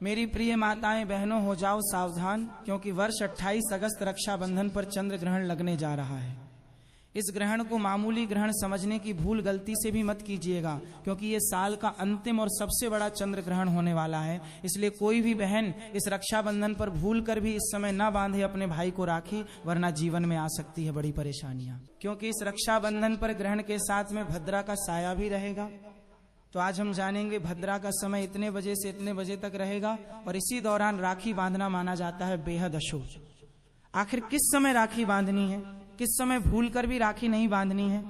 मेरी प्रिय माताएं बहनों, हो जाओ सावधान, क्योंकि वर्ष 28 अगस्त रक्षाबंधन पर चंद्र ग्रहण लगने जा रहा है। इस ग्रहण को मामूली ग्रहण समझने की भूल गलती से भी मत कीजिएगा, क्योंकि ये साल का अंतिम और सबसे बड़ा चंद्र ग्रहण होने वाला है। इसलिए कोई भी बहन इस रक्षाबंधन पर भूल कर भी इस समय ना बांधे अपने भाई को राखी, वरना जीवन में आ सकती है बड़ी परेशानियां। क्योंकि इस रक्षाबंधन पर ग्रहण के साथ में भद्रा का साया भी रहेगा। तो आज हम जानेंगे भद्रा का समय इतने बजे से इतने बजे तक रहेगा, और इसी दौरान राखी बांधना माना जाता है बेहद अशुभ। आखिर किस समय राखी बांधनी है, किस समय भूलकर भी राखी नहीं बांधनी है,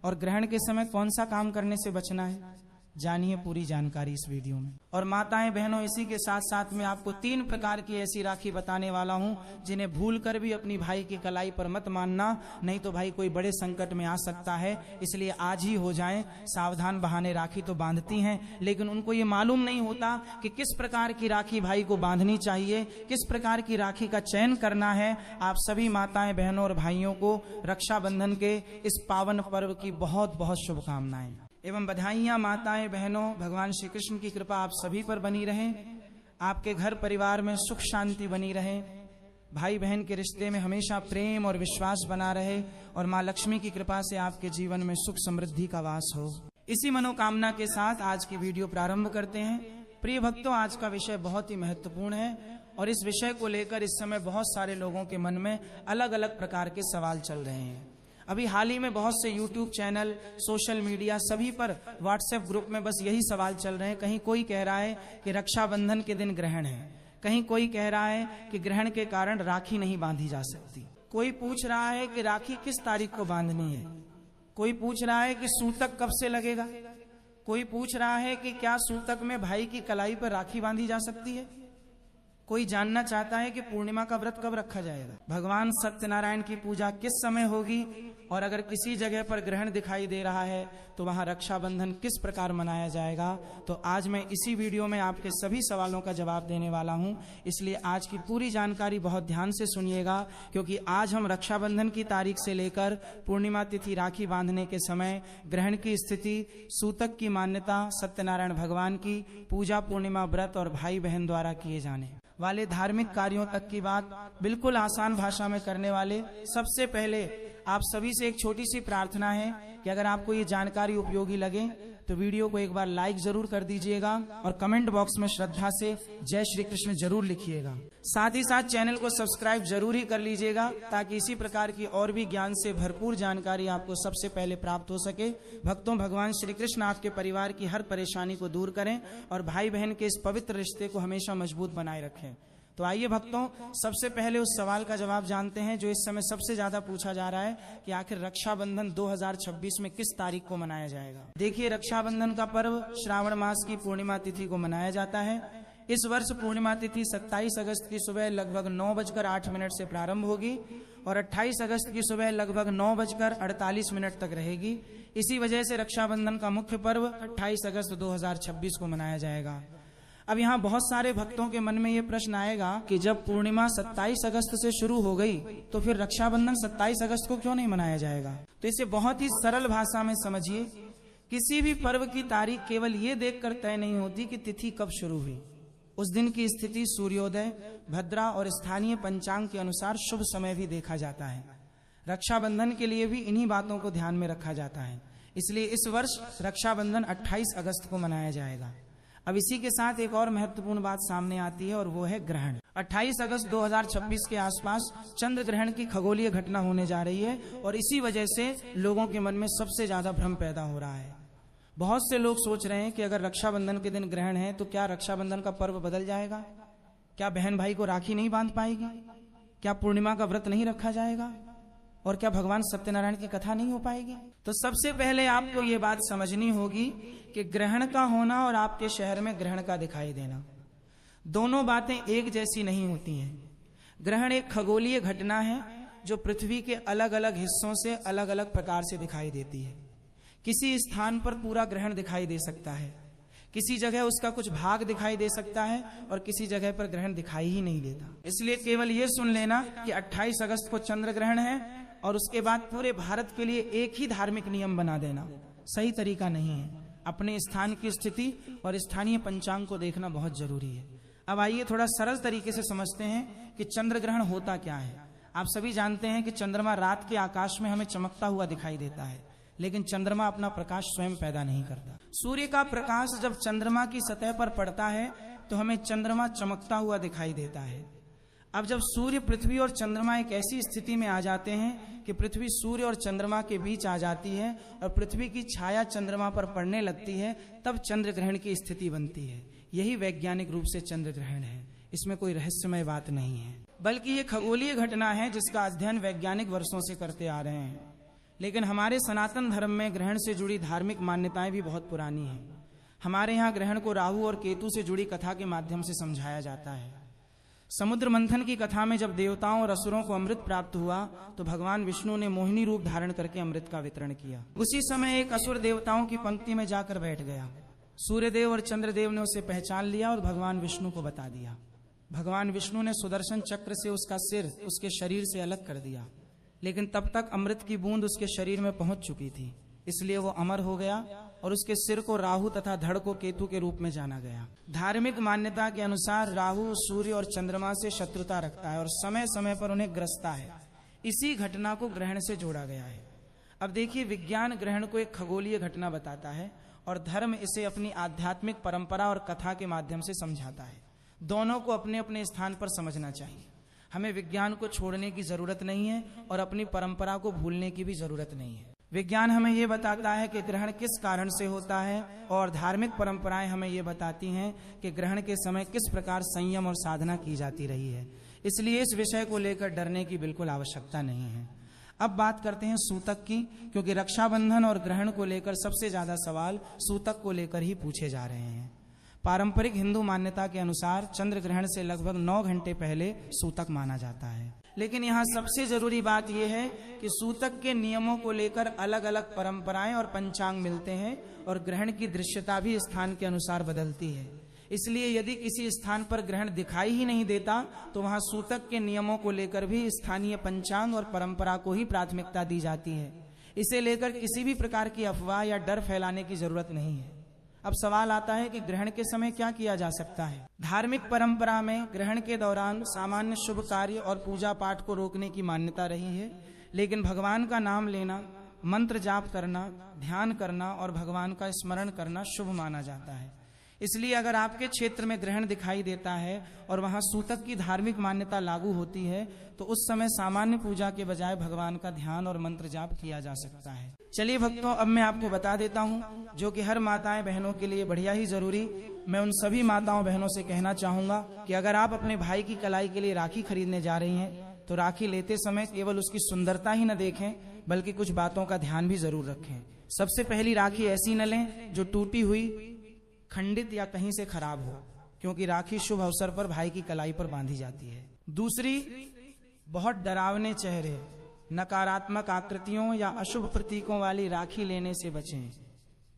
और ग्रहण के समय कौन सा काम करने से बचना है, जानिए पूरी जानकारी इस वीडियो में। और माताएं बहनों, इसी के साथ साथ में आपको 3 प्रकार की ऐसी राखी बताने वाला हूं जिन्हें भूलकर भी अपनी भाई की कलाई पर मत मानना, नहीं तो भाई कोई बड़े संकट में आ सकता है। इसलिए आज ही हो जाएं सावधान। बहाने राखी तो बांधती हैं, लेकिन उनको ये मालूम नहीं होता कि किस प्रकार की राखी भाई को बांधनी चाहिए, किस प्रकार की राखी का चयन करना है। आप सभी माताएं बहनों और भाइयों को रक्षाबंधन के इस पावन पर्व की बहुत बहुत शुभकामनाएं एवं बधाइयां। माताएं बहनों, भगवान श्री कृष्ण की कृपा आप सभी पर बनी रहे, आपके घर परिवार में सुख शांति बनी रहे, भाई बहन के रिश्ते में हमेशा प्रेम और विश्वास बना रहे, और माँ लक्ष्मी की कृपा से आपके जीवन में सुख समृद्धि का वास हो। इसी मनोकामना के साथ आज की वीडियो प्रारंभ करते हैं। प्रिय भक्तों, आज का विषय बहुत ही महत्वपूर्ण है, और इस विषय को लेकर इस समय बहुत सारे लोगों के मन में अलग अलग प्रकार के सवाल चल रहे हैं। अभी हाल ही में बहुत से YouTube चैनल, सोशल मीडिया सभी पर, व्हाट्सएप ग्रुप में बस यही सवाल चल रहे हैं। कहीं कोई कह रहा है कि रक्षाबंधन के दिन ग्रहण है, कहीं कोई कह रहा है कि ग्रहण के कारण राखी नहीं बांधी जा सकती, कोई पूछ रहा है कि राखी किस तारीख को बांधनी है, कोई पूछ रहा है कि सूतक कब से लगेगा, कोई पूछ रहा है कि क्या सूतक में भाई की कलाई पर राखी बांधी जा सकती है, कोई जानना चाहता है कि पूर्णिमा का व्रत कब रखा जाएगा, भगवान सत्यनारायण की पूजा किस समय होगी, और अगर किसी जगह पर ग्रहण दिखाई दे रहा है तो वहां रक्षाबंधन किस प्रकार मनाया जाएगा। तो आज मैं इसी वीडियो में आपके सभी सवालों का जवाब देने वाला हूं। इसलिए आज की पूरी जानकारी बहुत ध्यान से सुनिएगा, क्योंकि आज हम रक्षाबंधन की तारीख से लेकर पूर्णिमा तिथि, राखी बांधने के समय, ग्रहण की स्थिति, सूतक की मान्यता, सत्यनारायण भगवान की पूजा, पूर्णिमा व्रत और भाई बहन द्वारा किए जाने वाले धार्मिक कार्यों तक की बात बिल्कुल आसान भाषा में करने वाले। सबसे पहले आप सभी से एक छोटी सी प्रार्थना है कि अगर आपको ये जानकारी उपयोगी लगे तो वीडियो को एक बार लाइक जरूर कर दीजिएगा, और कमेंट बॉक्स में श्रद्धा से जय श्री कृष्ण जरूर लिखिएगा। साथ ही साथ चैनल को सब्सक्राइब जरूर ही कर लीजिएगा, ताकि इसी प्रकार की और भी ज्ञान से भरपूर जानकारी आपको सबसे पहले प्राप्त हो सके। भक्तों, भगवान श्री कृष्ण आपके परिवार की हर परेशानी को दूर करें और भाई बहन के इस पवित्र रिश्ते को हमेशा मजबूत बनाए रखें। तो आइए भक्तों, सबसे पहले उस सवाल का जवाब जानते हैं जो इस समय सबसे ज्यादा पूछा जा रहा है कि आखिर रक्षाबंधन 2026 में किस तारीख को मनाया जाएगा। देखिए, रक्षाबंधन का पर्व श्रावण मास की पूर्णिमा तिथि को मनाया जाता है। इस वर्ष पूर्णिमा तिथि 27 अगस्त की सुबह लगभग 9:08 से प्रारंभ होगी और 28 अगस्त की सुबह लगभग 9:48 तक रहेगी। इसी वजह से रक्षाबंधन का मुख्य पर्व 28 अगस्त 2026 को मनाया जाएगा। अब यहाँ बहुत सारे भक्तों के मन में ये प्रश्न आएगा कि जब पूर्णिमा 27 अगस्त से शुरू हो गई तो फिर रक्षाबंधन 27 अगस्त को क्यों नहीं मनाया जाएगा। तो इसे बहुत ही सरल भाषा में समझिए। किसी भी पर्व की तारीख केवल ये देखकर तय नहीं होती कि तिथि कब शुरू हुई। उस दिन की स्थिति, सूर्योदय, भद्रा और स्थानीय पंचांग के अनुसार शुभ समय भी देखा जाता है। रक्षाबंधन के लिए भी इन्हीं बातों को ध्यान में रखा जाता है। इसलिए इस वर्ष रक्षाबंधन 28 अगस्त को मनाया जाएगा। अब इसी के साथ एक और महत्वपूर्ण बात सामने आती है, और वो है ग्रहण। 28 अगस्त 2026 के आसपास चंद्र ग्रहण की खगोलीय घटना होने जा रही है, और इसी वजह से लोगों के मन में सबसे ज्यादा भ्रम पैदा हो रहा है। बहुत से लोग सोच रहे हैं कि अगर रक्षाबंधन के दिन ग्रहण है तो क्या रक्षाबंधन का पर्व बदल जाएगा, क्या बहन भाई को राखी नहीं बांध पाएगी, क्या पूर्णिमा का व्रत नहीं रखा जाएगा, और क्या भगवान सत्यनारायण की कथा नहीं हो पाएगी। तो सबसे पहले आपको ये बात समझनी होगी कि ग्रहण का होना और आपके शहर में ग्रहण का दिखाई देना, दोनों बातें एक जैसी नहीं होती हैं। ग्रहण एक खगोलीय घटना है जो पृथ्वी के अलग अलग हिस्सों से अलग अलग प्रकार से दिखाई देती है। किसी स्थान पर पूरा ग्रहण दिखाई दे सकता है, किसी जगह उसका कुछ भाग दिखाई दे सकता है, और किसी जगह पर ग्रहण दिखाई ही नहीं देता। इसलिए केवल ये सुन लेना कि 28 अगस्त को चंद्र ग्रहण है और उसके बाद पूरे भारत के लिए एक ही धार्मिक नियम बना देना सही तरीका नहीं है। अपने स्थान की स्थिति और स्थानीय पंचांग को देखना बहुत जरूरी है। अब आइए थोड़ा सरल तरीके से समझते हैं कि चंद्र ग्रहण होता क्या है। आप सभी जानते हैं कि चंद्रमा रात के आकाश में हमें चमकता हुआ दिखाई देता है, लेकिन चंद्रमा अपना प्रकाश स्वयं पैदा नहीं करता। सूर्य का प्रकाश जब चंद्रमा की सतह पर पड़ता है तो हमें चंद्रमा चमकता हुआ दिखाई देता है। अब जब सूर्य, पृथ्वी और चंद्रमा एक ऐसी स्थिति में आ जाते हैं कि पृथ्वी सूर्य और चंद्रमा के बीच आ जाती है और पृथ्वी की छाया चंद्रमा पर पड़ने लगती है, तब चंद्र ग्रहण की स्थिति बनती है। यही वैज्ञानिक रूप से चंद्र ग्रहण है। इसमें कोई रहस्यमय बात नहीं है, बल्कि ये खगोलीय घटना है जिसका अध्ययन वैज्ञानिक वर्षों से करते आ रहे हैं। लेकिन हमारे सनातन धर्म में ग्रहण से जुड़ी धार्मिक मान्यताएं भी बहुत पुरानी हैं। हमारे यहाँ ग्रहण को राहु और केतु से जुड़ी कथा के माध्यम से समझाया जाता है। समुद्र मंथन की कथा में जब देवताओं और असुरों को अमृत प्राप्त हुआ तो भगवान विष्णु ने मोहिनी रूप धारण करके अमृत का वितरण किया। उसी समय एक असुर देवताओं की पंक्ति में जाकर बैठ गया। सूर्यदेव और चंद्रदेव ने उसे पहचान लिया और भगवान विष्णु को बता दिया। भगवान विष्णु ने सुदर्शन चक्र से उसका सिर उसके शरीर से अलग कर दिया, लेकिन तब तक अमृत की बूंद उसके शरीर में पहुंच चुकी थी, इसलिए वो अमर हो गया और उसके सिर को राहु तथा धड़ को केतु के रूप में जाना गया। धार्मिक मान्यता के अनुसार राहु सूर्य और चंद्रमा से शत्रुता रखता है और समय समय पर उन्हें ग्रसता है। इसी घटना को ग्रहण से जोड़ा गया है। अब देखिए, विज्ञान ग्रहण को एक खगोलीय घटना बताता है और धर्म इसे अपनी आध्यात्मिक परंपरा और कथा के माध्यम से समझाता है। दोनों को अपने अपने स्थान पर समझना चाहिए। हमें विज्ञान को छोड़ने की जरूरत नहीं है और अपनी परंपरा को भूलने की भी जरूरत नहीं है। विज्ञान हमें ये बताता है कि ग्रहण किस कारण से होता है और धार्मिक परंपराएं हमें ये बताती हैं कि ग्रहण के समय किस प्रकार संयम और साधना की जाती रही है। इसलिए इस विषय को लेकर डरने की बिल्कुल आवश्यकता नहीं है। अब बात करते हैं सूतक की, क्योंकि रक्षाबंधन और ग्रहण को लेकर सबसे ज्यादा सवाल सूतक को लेकर ही पूछे जा रहे हैं। पारंपरिक हिंदू मान्यता के अनुसार चंद्र ग्रहण से लगभग 9 घंटे पहले सूतक माना जाता है। लेकिन यहाँ सबसे जरूरी बात यह है कि सूतक के नियमों को लेकर अलग अलग परंपराएं और पंचांग मिलते हैं और ग्रहण की दृश्यता भी स्थान के अनुसार बदलती है। इसलिए यदि किसी स्थान पर ग्रहण दिखाई ही नहीं देता तो वहां सूतक के नियमों को लेकर भी स्थानीय पंचांग और परंपरा को ही प्राथमिकता दी जाती है। इसे लेकर किसी भी प्रकार की अफवाह या डर फैलाने की जरूरत नहीं है। अब सवाल आता है कि ग्रहण के समय क्या किया जा सकता है। धार्मिक परंपरा में ग्रहण के दौरान सामान्य शुभ कार्य और पूजा पाठ को रोकने की मान्यता रही है, लेकिन भगवान का नाम लेना, मंत्र जाप करना, ध्यान करना और भगवान का स्मरण करना शुभ माना जाता है। इसलिए अगर आपके क्षेत्र में ग्रहण दिखाई देता है और वहां सूतक की धार्मिक मान्यता लागू होती है तो उस समय सामान्य पूजा के बजाय भगवान का ध्यान और मंत्र जाप किया जा सकता है। चलिए भक्तों, अब मैं आपको बता देता हूं, जो कि हर माताएं बहनों के लिए बढ़िया ही जरूरी। मैं उन सभी माताओं बहनों से कहना चाहूंगा कि अगर आप अपने भाई की कलाई के लिए राखी खरीदने जा रही हैं तो राखी लेते समय केवल उसकी सुंदरता ही न देखें, बल्कि कुछ बातों का ध्यान भी जरूर रखें। सबसे पहली राखी ऐसी न लें जो टूटी हुई, खंडित या कहीं से खराब हो, क्योंकि राखी शुभ अवसर पर भाई की कलाई पर बांधी जाती है। दूसरी, बहुत डरावने चेहरे, नकारात्मक आकृतियों या अशुभ प्रतीकों वाली राखी लेने से बचें।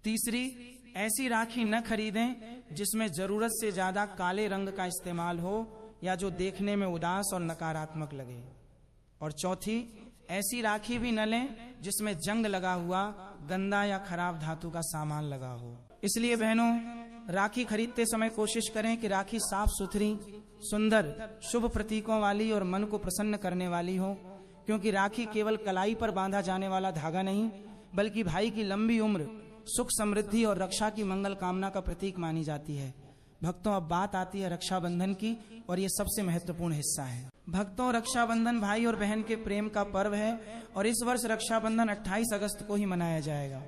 तीसरी, ऐसी राखी न खरीदें जिसमें जरूरत से ज्यादा काले रंग का इस्तेमाल हो या जो देखने में उदास और नकारात्मक लगे। और चौथी, ऐसी राखी भी न लें जिसमें जंग लगा हुआ, गंदा या खराब धातु का सामान लगा हो। इसलिए बहनों, राखी खरीदते समय कोशिश करें कि राखी साफ सुथरी, सुंदर, शुभ प्रतीकों वाली और मन को प्रसन्न करने वाली हो, क्योंकि राखी केवल कलाई पर बांधा जाने वाला धागा नहीं, बल्कि भाई की लंबी उम्र, सुख समृद्धि और रक्षा की मंगल कामना का प्रतीक मानी जाती है। भक्तों, अब बात आती है रक्षाबंधन की, और ये सबसे महत्वपूर्ण हिस्सा है। भक्तों, रक्षाबंधन भाई और बहन के प्रेम का पर्व है और इस वर्ष रक्षाबंधन 28 अगस्त को ही मनाया जाएगा।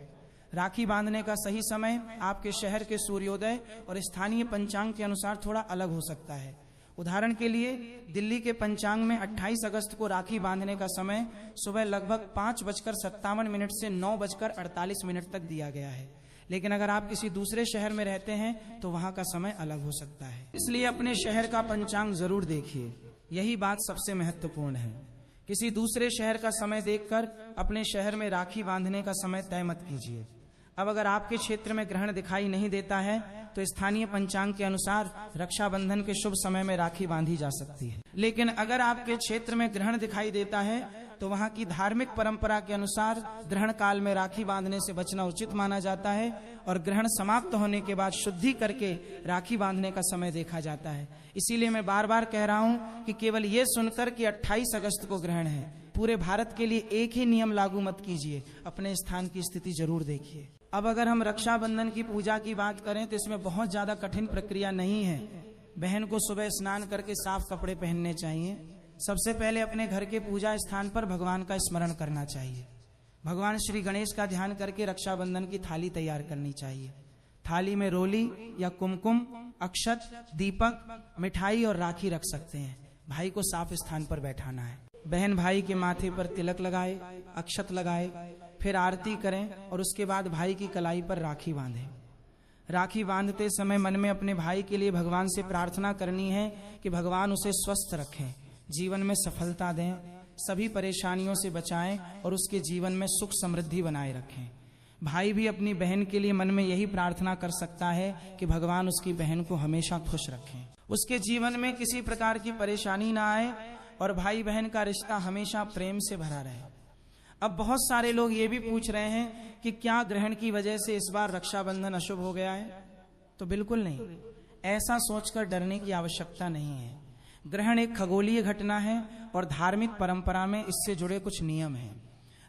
राखी बांधने का सही समय आपके शहर के सूर्योदय और स्थानीय पंचांग के अनुसार थोड़ा अलग हो सकता है। उदाहरण के लिए दिल्ली के पंचांग में 28 अगस्त को राखी बांधने का समय सुबह लगभग 5:57 से 9:48 तक दिया गया है। लेकिन अगर आप किसी दूसरे शहर में रहते हैं तो वहां का समय अलग हो सकता है। इसलिए अपने शहर का पंचांग जरूर देखिए, यही बात सबसे महत्वपूर्ण है। किसी दूसरे शहर का समय देखकर अपने शहर में राखी बांधने का समय तय मत कीजिए। अब अगर आपके क्षेत्र में ग्रहण दिखाई नहीं देता है तो स्थानीय पंचांग के अनुसार रक्षाबंधन के शुभ समय में राखी बांधी जा सकती है। लेकिन अगर आपके क्षेत्र में ग्रहण दिखाई देता है तो वहाँ की धार्मिक परंपरा के अनुसार ग्रहण काल में राखी बांधने से बचना उचित माना जाता है और ग्रहण समाप्त होने के बाद शुद्धि करके राखी बांधने का समय देखा जाता है। इसीलिए मैं बार बार कह रहा हूँ कि केवल ये सुनकर कि 28 अगस्त को ग्रहण है, पूरे भारत के लिए एक ही नियम लागू मत कीजिए, अपने स्थान की स्थिति जरूर देखिए। अब अगर हम रक्षाबंधन की पूजा की बात करें तो इसमें बहुत ज्यादा कठिन प्रक्रिया नहीं है। बहन को सुबह स्नान करके साफ कपड़े पहनने चाहिए। सबसे पहले अपने घर के पूजा स्थान पर भगवान का स्मरण करना चाहिए। भगवान श्री गणेश का ध्यान करके रक्षाबंधन की थाली तैयार करनी चाहिए। थाली में रोली या कुमकुम, अक्षत, दीपक, मिठाई और राखी रख सकते हैं। भाई को साफ स्थान पर बैठाना है। बहन भाई के माथे पर तिलक लगाए, अक्षत लगाए, फिर आरती करें और उसके बाद भाई की कलाई पर राखी बांधें। राखी बांधते समय मन में अपने भाई के लिए भगवान से प्रार्थना करनी है कि भगवान उसे स्वस्थ रखें, जीवन में सफलता दें, सभी परेशानियों से बचाएं और उसके जीवन में सुख समृद्धि बनाए रखें। भाई भी अपनी बहन के लिए मन में यही प्रार्थना कर सकता है कि भगवान उसकी बहन को हमेशा खुश रखें, उसके जीवन में किसी प्रकार की परेशानी ना आए और भाई बहन का रिश्ता हमेशा प्रेम से भरा रहे। अब बहुत सारे लोग ये भी पूछ रहे हैं कि क्या ग्रहण की वजह से इस बार रक्षाबंधन अशुभ हो गया है? तो बिल्कुल नहीं, ऐसा सोचकर डरने की आवश्यकता नहीं है। ग्रहण एक खगोलीय घटना है और धार्मिक परंपरा में इससे जुड़े कुछ नियम हैं।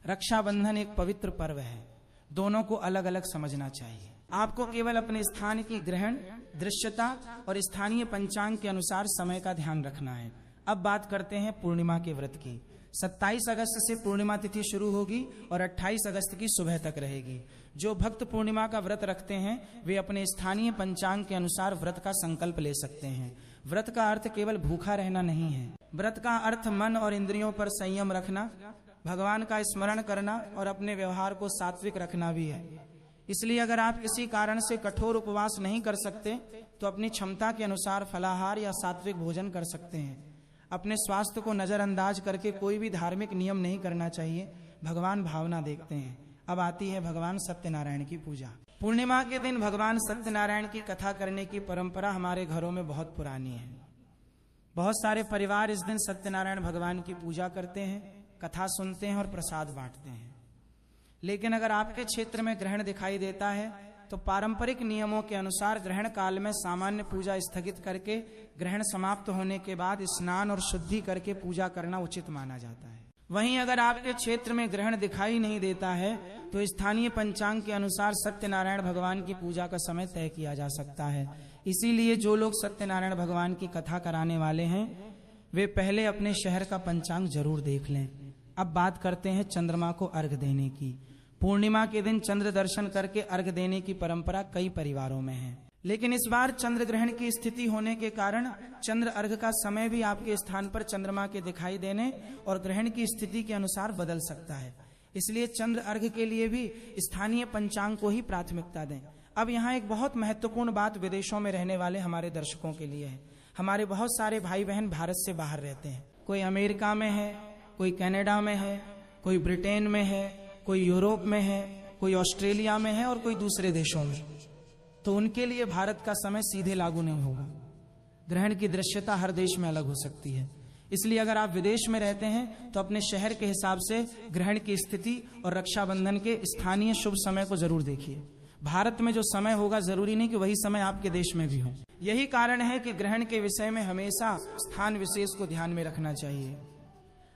रक्षाबंधन एक पवित्र पर्व है, दोनों को अलग अलग समझना चाहिए। आपको केवल अपने स्थान की ग्रहण दृश्यता और स्थानीय पंचांग के अनुसार समय का ध्यान रखना है। अब बात करते हैं पूर्णिमा के व्रत की। 27 अगस्त से पूर्णिमा तिथि शुरू होगी और 28 अगस्त की सुबह तक रहेगी। जो भक्त पूर्णिमा का व्रत रखते हैं वे अपने स्थानीय पंचांग के अनुसार व्रत का संकल्प ले सकते हैं। व्रत का अर्थ केवल भूखा रहना नहीं है। व्रत का अर्थ मन और इंद्रियों पर संयम रखना, भगवान का स्मरण करना और अपने व्यवहार को सात्विक रखना भी है। इसलिए अगर आप किसी कारण से कठोर उपवास नहीं कर सकते तो अपनी क्षमता के अनुसार फलाहार या सात्विक भोजन कर सकते हैं। अपने स्वास्थ्य को नजरअंदाज करके कोई भी धार्मिक नियम नहीं करना चाहिए, भगवान भावना देखते हैं। अब आती है भगवान सत्यनारायण की पूजा। पूर्णिमा के दिन भगवान सत्यनारायण की कथा करने की परंपरा हमारे घरों में बहुत पुरानी है। बहुत सारे परिवार इस दिन सत्यनारायण भगवान की पूजा करते हैं, कथा सुनते हैं और प्रसाद बांटते हैं। लेकिन अगर आपके क्षेत्र में ग्रहण दिखाई देता है तो पारंपरिक नियमों के अनुसार ग्रहण काल में सामान्य पूजा स्थगित करके ग्रहण समाप्त होने के बाद स्नान और शुद्धि करके पूजा करना उचित माना जाता है। वहीं अगर आपके क्षेत्र में ग्रहण दिखाई नहीं देता है तो स्थानीय पंचांग के अनुसार सत्यनारायण भगवान की पूजा का समय तय किया जा सकता है। इसीलिए जो लोग सत्यनारायण भगवान की कथा कराने वाले हैं वे पहले अपने शहर का पंचांग जरूर देख लें। अब बात करते हैं चंद्रमा को अर्घ्य देने की। पूर्णिमा के दिन चंद्र दर्शन करके अर्घ्य देने की परंपरा कई परिवारों में है, लेकिन इस बार चंद्र ग्रहण की स्थिति होने के कारण चंद्र अर्घ्य का समय भी आपके स्थान पर चंद्रमा के दिखाई देने और ग्रहण की स्थिति के अनुसार बदल सकता है। इसलिए चंद्र अर्घ्य के लिए भी स्थानीय पंचांग को ही प्राथमिकता दें। अब यहाँ एक बहुत महत्वपूर्ण बात विदेशों में रहने वाले हमारे दर्शकों के लिए है। हमारे बहुत सारे भाई बहन भारत से बाहर रहते हैं, कोई अमेरिका में है, कोई कनाडा में है, कोई ब्रिटेन में है, कोई यूरोप में है, कोई ऑस्ट्रेलिया में है और कोई दूसरे देशों में। तो उनके लिए भारत का समय सीधे लागू नहीं होगा। ग्रहण की दृश्यता हर देश में अलग हो सकती है। इसलिए अगर आप विदेश में रहते हैं तो अपने शहर के हिसाब से ग्रहण की स्थिति और रक्षाबंधन के स्थानीय शुभ समय को जरूर देखिए। भारत में जो समय होगा जरूरी नहीं कि वही समय आपके देश में भी हो। यही कारण है कि ग्रहण के विषय में हमेशा स्थान विशेष को ध्यान में रखना चाहिए।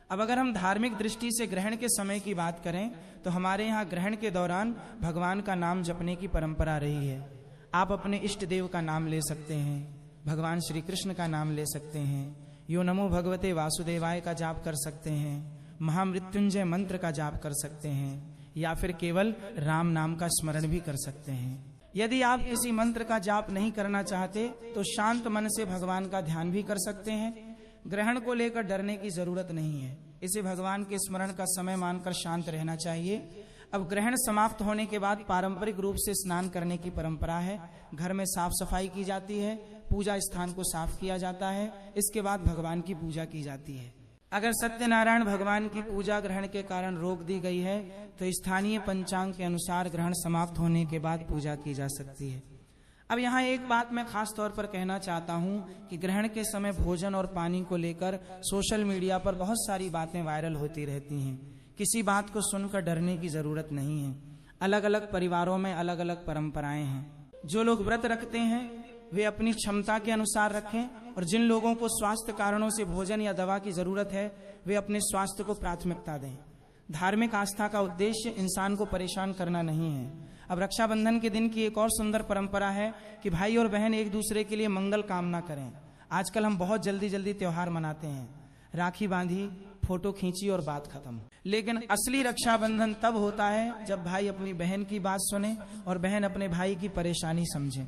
अब अगर हम धार्मिक दृष्टि से ग्रहण के समय की बात करें तो हमारे यहाँ ग्रहण के दौरान भगवान का नाम जपने की परंपरा रही है। आप अपने इष्ट देव का नाम ले सकते हैं, भगवान श्री कृष्ण का नाम ले सकते हैं, यो नमो भगवते वासुदेवाय का जाप कर सकते हैं, महामृत्युंजय मंत्र का जाप कर सकते हैं या फिर केवल राम नाम का स्मरण भी कर सकते हैं। यदि आप किसी मंत्र का जाप नहीं करना चाहते तो शांत मन से भगवान का ध्यान भी कर सकते हैं। ग्रहण को लेकर डरने की जरूरत नहीं है, इसे भगवान के स्मरण का समय मानकर शांत रहना चाहिए। अब ग्रहण समाप्त होने के बाद पारंपरिक रूप से स्नान करने की परंपरा है। घर में साफ सफाई की जाती है, पूजा स्थान को साफ किया जाता है, इसके बाद भगवान की पूजा की जाती है। अगर सत्यनारायण भगवान की पूजा ग्रहण के कारण रोक दी गई है तो स्थानीय पंचांग के अनुसार ग्रहण समाप्त होने के बाद पूजा की जा सकती है। अब यहाँ एक बात मैं खास तौर पर कहना चाहता हूँ कि ग्रहण के समय भोजन और पानी को लेकर सोशल मीडिया पर बहुत सारी बातें वायरल होती रहती हैं। किसी बात को सुनकर डरने की जरूरत नहीं है। अलग अलग परिवारों में अलग अलग परंपराएं हैं। जो लोग व्रत रखते हैं वे अपनी क्षमता के अनुसार रखें, और जिन लोगों को स्वास्थ्य कारणों से भोजन या दवा की जरूरत है वे अपने स्वास्थ्य को प्राथमिकता दें। धार्मिक आस्था का उद्देश्य इंसान को परेशान करना नहीं है। अब रक्षाबंधन के दिन की एक और सुंदर परंपरा है कि भाई और बहन एक दूसरे के लिए मंगल कामना करें। आजकल हम बहुत जल्दी जल्दी त्योहार मनाते हैं, राखी बांधी, फोटो खींची और बात खत्म। लेकिन असली रक्षाबंधन तब होता है जब भाई अपनी बहन की बात सुने और बहन अपने भाई की परेशानी समझे।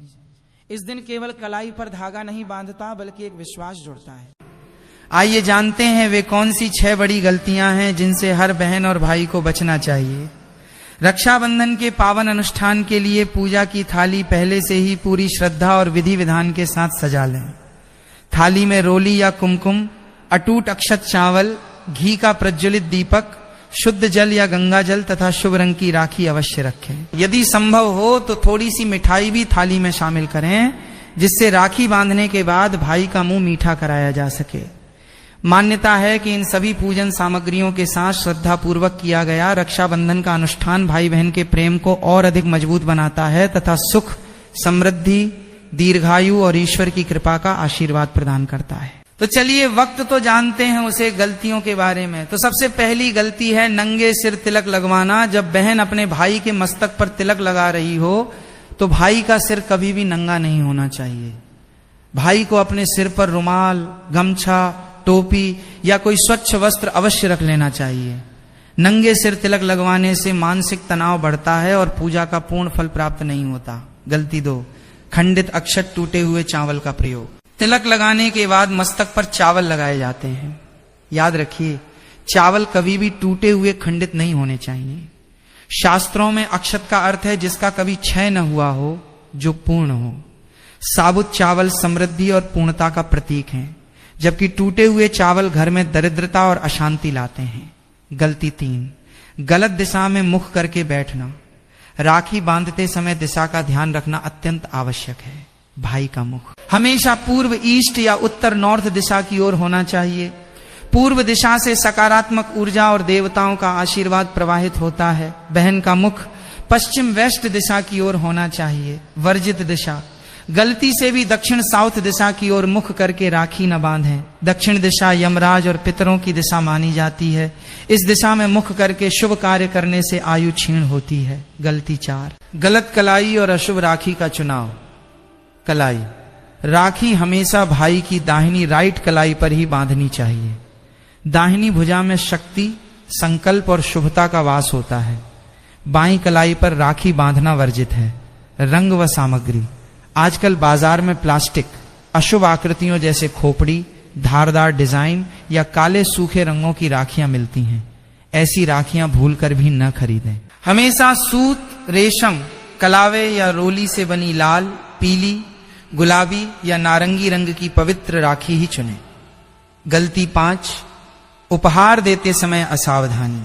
इस दिन केवल कलाई पर धागा नहीं बांधता बल्कि एक विश्वास जुड़ता है। आइए जानते हैं वे कौन सी 6 बड़ी गलतियां हैं जिनसे हर बहन और भाई को बचना चाहिए। रक्षाबंधन के पावन अनुष्ठान के लिए पूजा की थाली पहले से ही पूरी श्रद्धा और विधि विधान के साथ सजा लें। थाली में रोली या कुमकुम, अटूट अक्षत चावल, घी का प्रज्वलित दीपक, शुद्ध जल या गंगा जल तथा शुभ रंग की राखी अवश्य रखें। यदि संभव हो तो थोड़ी सी मिठाई भी थाली में शामिल करें, जिससे राखी बांधने के बाद भाई का मुंह मीठा कराया जा सके। मान्यता है कि इन सभी पूजन सामग्रियों के साथ श्रद्धा पूर्वक किया गया रक्षाबंधन का अनुष्ठान भाई बहन के प्रेम को और अधिक मजबूत बनाता है तथा सुख, समृद्धि, दीर्घायु और ईश्वर की कृपा का आशीर्वाद प्रदान करता है। तो चलिए वक्त तो जानते हैं उसे गलतियों के बारे में। तो सबसे पहली गलती है नंगे सिर तिलक लगवाना। जब बहन अपने भाई के मस्तक पर तिलक लगा रही हो तो भाई का सिर कभी भी नंगा नहीं होना चाहिए। भाई को अपने सिर पर रुमाल, गमछा, टोपी या कोई स्वच्छ वस्त्र अवश्य रख लेना चाहिए। नंगे सिर तिलक लगवाने से मानसिक तनाव बढ़ता है और पूजा का पूर्ण फल प्राप्त नहीं होता। गलती 2, खंडित अक्षत, टूटे हुए चावल का प्रयोग। तिलक लगाने के बाद मस्तक पर चावल लगाए जाते हैं। याद रखिए, चावल कभी भी टूटे हुए, खंडित नहीं होने चाहिए। शास्त्रों में अक्षत का अर्थ है जिसका कभी क्षय न हुआ हो, जो पूर्ण हो। साबुत चावल समृद्धि और पूर्णता का प्रतीक है, जबकि टूटे हुए चावल घर में दरिद्रता और अशांति लाते हैं। गलती 3, गलत दिशा में मुख करके बैठना। राखी बांधते समय दिशा का ध्यान रखना अत्यंत आवश्यक है। भाई का मुख हमेशा पूर्व, ईस्ट या उत्तर, नॉर्थ दिशा की ओर होना चाहिए। पूर्व दिशा से सकारात्मक ऊर्जा और देवताओं का आशीर्वाद प्रवाहित होता है। बहन का मुख पश्चिम, वेस्ट दिशा की ओर होना चाहिए। वर्जित दिशा, गलती से भी दक्षिण, साउथ दिशा की ओर मुख करके राखी न बांधें। दक्षिण दिशा यमराज और पितरों की दिशा मानी जाती है। इस दिशा में मुख करके शुभ कार्य करने से आयु क्षीण होती है। गलती 4, गलत कलाई और अशुभ राखी का चुनाव। कलाई, राखी हमेशा भाई की दाहिनी, राइट कलाई पर ही बांधनी चाहिए। दाहिनी भुजा में शक्ति, संकल्प और शुभता का वास होता है। बाईं कलाई पर राखी बांधना वर्जित है। रंग व सामग्री, आजकल बाजार में प्लास्टिक, अशुभ आकृतियों जैसे खोपड़ी, धारदार डिजाइन या काले सूखे रंगों की राखियां मिलती हैं। ऐसी राखियां भूलकर भी न खरीदें। हमेशा सूत, रेशम, कलावे या रोली से बनी लाल, पीली, गुलाबी या नारंगी रंग की पवित्र राखी ही चुनें। गलती 5, उपहार देते समय असावधानी।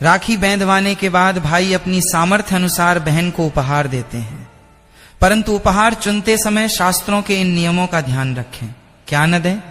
राखी बांधवाने के बाद भाई अपनी सामर्थ्य अनुसार बहन को उपहार देते हैं, परंतु उपहार चुनते समय शास्त्रों के इन नियमों का ध्यान रखें। क्या न दें?